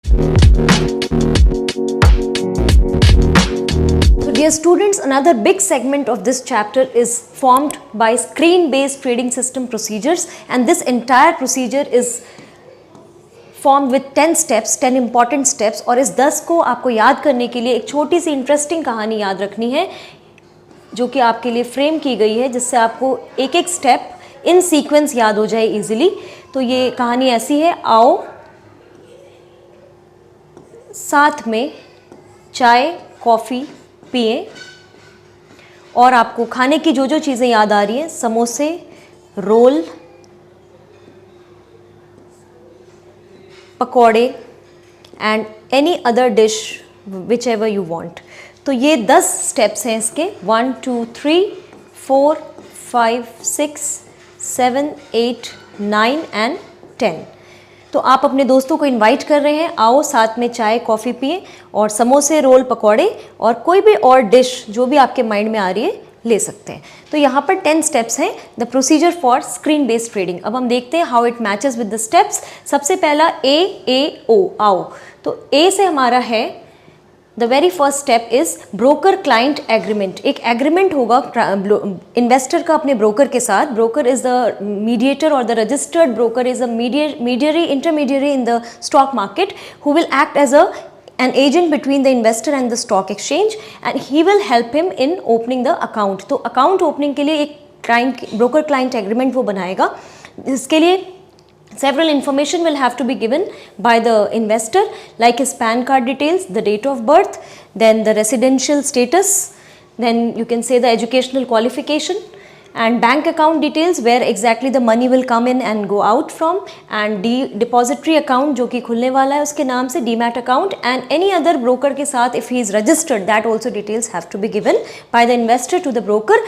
So dear students, another big segment of this chapter is formed by screen-based trading system procedures, and this entire procedure is formed with 10 steps, 10 important steps. और इस 10 को आपको याद करने के लिए एक छोटी सी इंटरेस्टिंग कहानी याद रखनी है जो कि आपके लिए फ्रेम की गई है, जिससे आपको एक एक स्टेप इन सीक्वेंस याद हो जाए इजीली। तो ये कहानी ऐसी है, आओ साथ में चाय कॉफ़ी पिए, और आपको खाने की जो जो चीज़ें याद आ रही हैं, समोसे, रोल, पकौड़े and any other dish which ever you want. तो ये 10 स्टेप्स हैं इसके, 1 2 3 4 5 6 7 8 9 एंड 10। तो आप अपने दोस्तों को इनवाइट कर रहे हैं, आओ साथ में चाय कॉफ़ी पिए और समोसे, रोल, पकौड़े और कोई भी और डिश जो भी आपके माइंड में आ रही है ले सकते हैं। तो यहाँ पर 10 स्टेप्स हैं, the procedure for screen based trading. अब हम देखते हैं how it matches with the steps. सबसे पहला AAO, आओ। तो A से हमारा है, the very first step is broker client agreement. एक एग्रीमेंट होगा इन्वेस्टर का अपने ब्रोकर के साथ। ब्रोकर इज द मीडिएटर और the registered broker is a mediary intermediary in the stock market who will act as an agent between the investor and the stock exchange, and he will help him in opening the account. तो account opening के लिए एक client broker client agreement वो बनाएगा। इसके लिए several information will have to be given by the investor, like his PAN card details, the date of birth, then the residential status, then you can say the educational qualification, and bank account details where exactly the money will come in and go out from, and depository account जो कि खुलने वाला है उसके नाम से, demat account, and any other broker के साथ if he is registered, that also details have to be given by the investor to the broker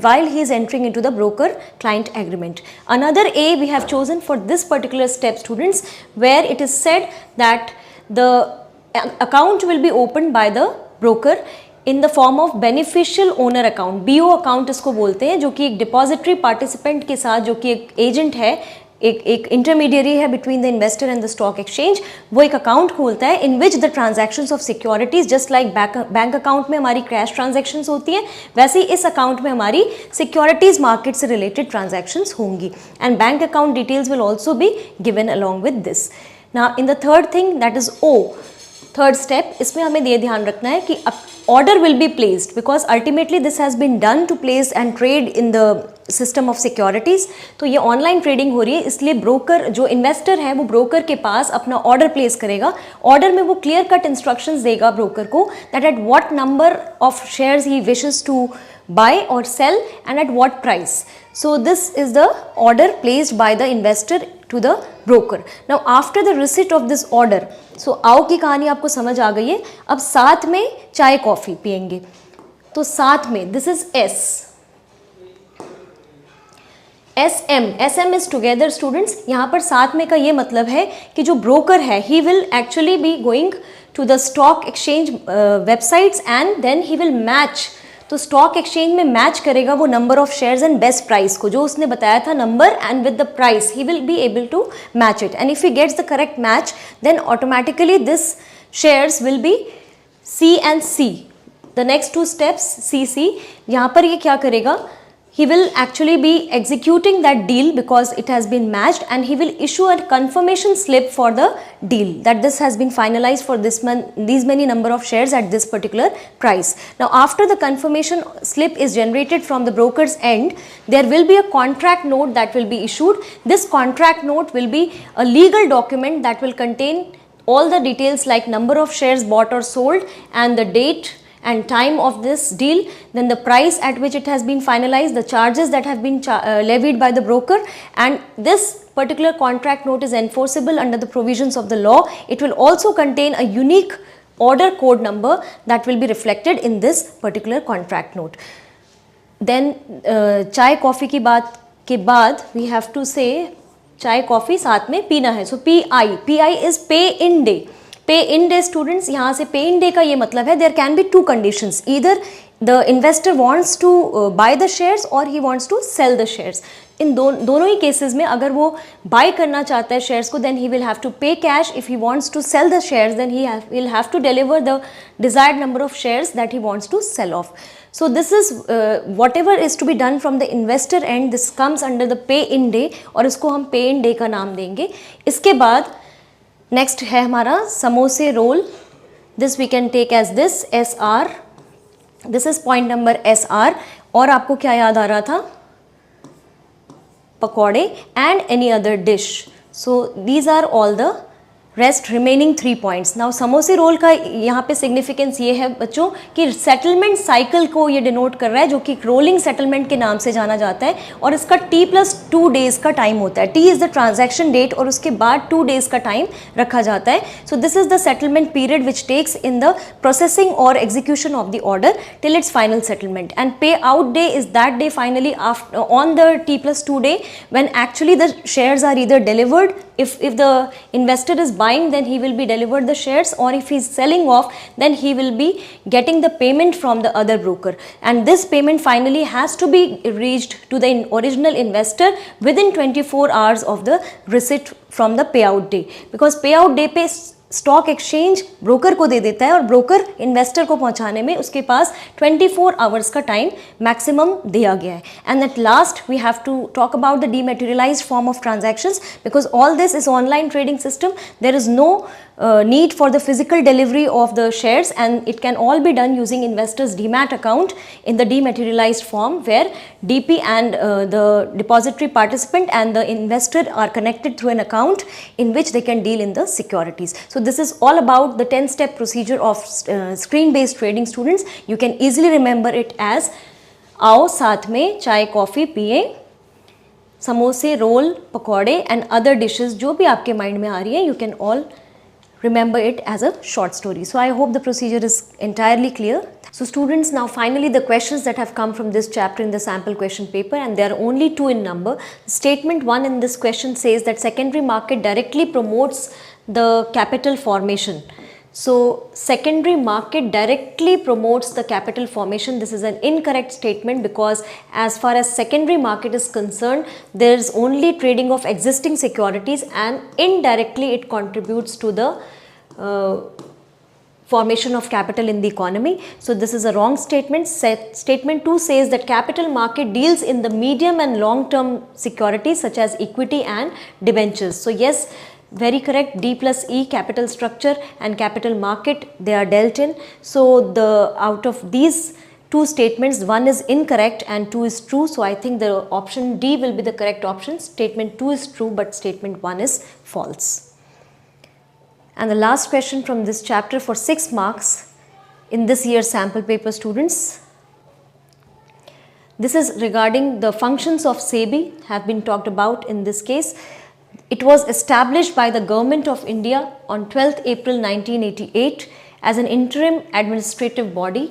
while he is entering into the broker client agreement. Another A we have chosen for this particular step, students, where it is said that the account will be opened by the broker in the form of beneficial owner account, BO account इसको बोलते हैं, जो कि एक depository participant के साथ, जो कि एक एजेंट है, एक इंटरमीडियरी है between the investor and the stock exchange, वो एक अकाउंट खोलता है in which the transactions of securities, just like bank account में हमारी कैश ट्रांजैक्शंस होती हैं, वैसे ही इस अकाउंट में हमारी सिक्योरिटीज मार्केट से रिलेटेड ट्रांजैक्शंस होंगी, and bank account details will also be given along with this. Now in the third thing, that is O, third step, इसमें हमें ये ध्यान रखना है कि order will be placed because ultimately this has been done to place and trade in the system of securities। तो ये online trading हो रही है, इसलिए ब्रोकर जो इन्वेस्टर है वो ब्रोकर के पास अपना ऑर्डर प्लेस करेगा। ऑर्डर में वो क्लियर कट इंस्ट्रक्शंस देगा ब्रोकर को that at what number of shares he wishes to buy or sell and at what price. So this is the order placed by the investor to the broker. Now after the receipt of this order, so आओ की कहानी आपको समझ आ गई है। अब साथ में चाय कॉफ़ी पियेंगे, तो साथ में this is S, SM is together students। यहाँ पर साथ में का ये मतलब है कि जो ब्रोकर है he will actually be going to the stock exchange websites and then he will match, तो स्टॉक एक्सचेंज में मैच करेगा वो number of shares and best price को, जो उसने बताया था number, and with the price he will be able to match it, and if he gets the correct match then automatically this shares will be C and C। The next 2 steps CC, यहाँ पर ये क्या करेगा, he will actually be executing that deal because it has been matched, and he will issue a confirmation slip for the deal that this has been finalized for these many number of shares at this particular price. Now after the confirmation slip is generated from the broker's end, there will be a contract note that will be issued. This contract note will be a legal document that will contain all the details like number of shares bought or sold and the date and time of this deal, then the price at which it has been finalized, the charges that have been levied by the broker, and this particular contract note is enforceable under the provisions of the law. It will also contain a unique order code number that will be reflected in this particular contract note. Then चाय coffee की बात के बाद we have to say चाय coffee साथ में पीना है, so PI is pay in day। पे इन डे स्टूडेंट्स, यहाँ से पे इन डे का ये मतलब है there can be two conditions, either the investor wants to buy the shares or he wants to sell the shares. इन दोनों ही केसेस में अगर वो बाय करना चाहता है शेयर्स को, then he will have to pay cash. If he wants to sell the shares, then he will have to deliver the desired number of shares that he wants to sell off. So this is whatever is to be done from the investor end, this comes under the pay in day और इसको हम pay in day का नाम देंगे. इसके बाद next है हमारा समोसे role. This we can take as this SR. This is point number SR. और आपको क्या याद आ रहा था? पकौड़े and any other dish. So these are all the rest remaining 3 points. Now समोसे रोल का यहाँ पे सिग्निफिकेंस ये है बच्चों कि सेटलमेंट साइकिल को ये डिनोट कर रहा है, जो कि रोलिंग सेटलमेंट के नाम से जाना जाता है, और इसका T+2 डेज का टाइम होता है. T is the transaction date और उसके बाद 2 डेज का टाइम रखा जाता है. So this is the settlement period which takes in the processing और execution of the order till its final settlement. And pay out day is that day finally on the T+2 day when actually the shares are either delivered. If the investor is buying, then he will be delivered the shares, or if he is selling off, then he will be getting the payment from the other broker, and this payment finally has to be reached to the original investor within 24 hours of the receipt from the payout day, because payout day पे stock exchange broker को दे देता है और broker investor को पहुंचाने में उसके पास 24 आवर्स का टाइम मैक्सिमम दिया गया है. And at last we have to talk about the dematerialised form of transactions, because all this is online trading system. There is no need for the physical delivery of the shares, and it can all be done using investors demat account in the dematerialized form, where DP and the depository participant and the investor are connected through an account in which they can deal in the securities. So this is all about the 10-step procedure of screen based trading. Students, you can easily remember it as आओ साथ में चाय coffee पिए, समोसे role पकौड़े and other dishes जो भी आपके माइंड में आ रही है, you can all remember it as a short story. So I hope the procedure is entirely clear. So students, now finally the questions that have come from this chapter in the sample question paper, and there are only 2 in number. Statement 1 in this question says that secondary market directly promotes the capital formation. So secondary market directly promotes the capital formation. This is an incorrect statement, because as far as secondary market is concerned, there is only trading of existing securities, and indirectly it contributes to the formation of capital in the economy. So this is a wrong statement. Statement 2 says that capital market deals in the medium and long term securities such as equity and debentures. So yes, very correct. D+E, capital structure and capital market, they are dealt in. So the out of these 2 statements, 1 is incorrect and 2 is true. So I think the option D will be the correct option. Statement 2 is true, but statement 1 is false. And the last question from this chapter for 6 marks in this year's sample paper, students. This is regarding the functions of SEBI have been talked about in this case. It was established by the Government of India on 12th April 1988 as an interim administrative body,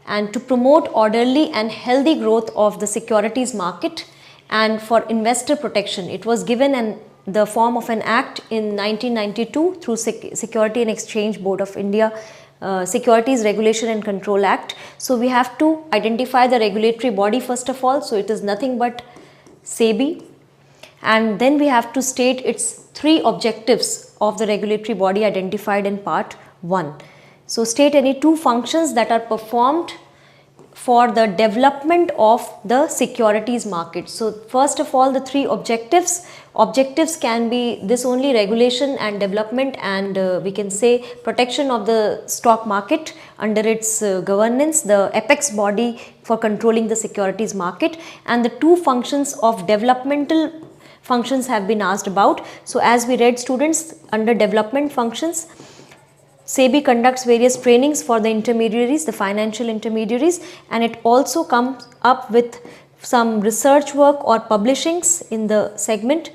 and to promote orderly and healthy growth of the securities market and for investor protection. It was given the form of an act in 1992 through Security and Exchange Board of India Securities Regulation and Control Act. So we have to identify the regulatory body first of all. So it is nothing but SEBI, and then we have to state its 3 objectives of the regulatory body identified in part 1. So state any 2 functions that are performed for the development of the securities market. So first of all, the 3 objectives can be this only: regulation and development, and we can say protection of the stock market under its governance, the apex body for controlling the securities market. And the 2 functions of developmental functions have been asked about. So as we read, students, under development functions, SEBI conducts various trainings for the intermediaries, the financial intermediaries, and it also comes up with some research work or publishings in the segment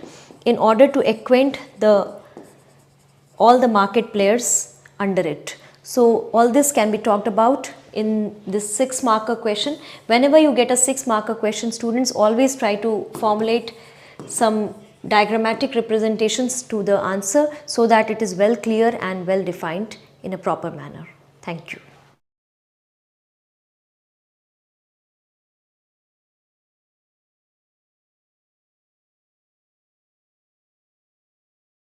in order to acquaint all the market players under it. So all this can be talked about in this 6-marker question. Whenever you get a 6-marker question, students, always try to formulate some diagrammatic representations to the answer so that it is well clear and well defined in a proper manner. Thank you.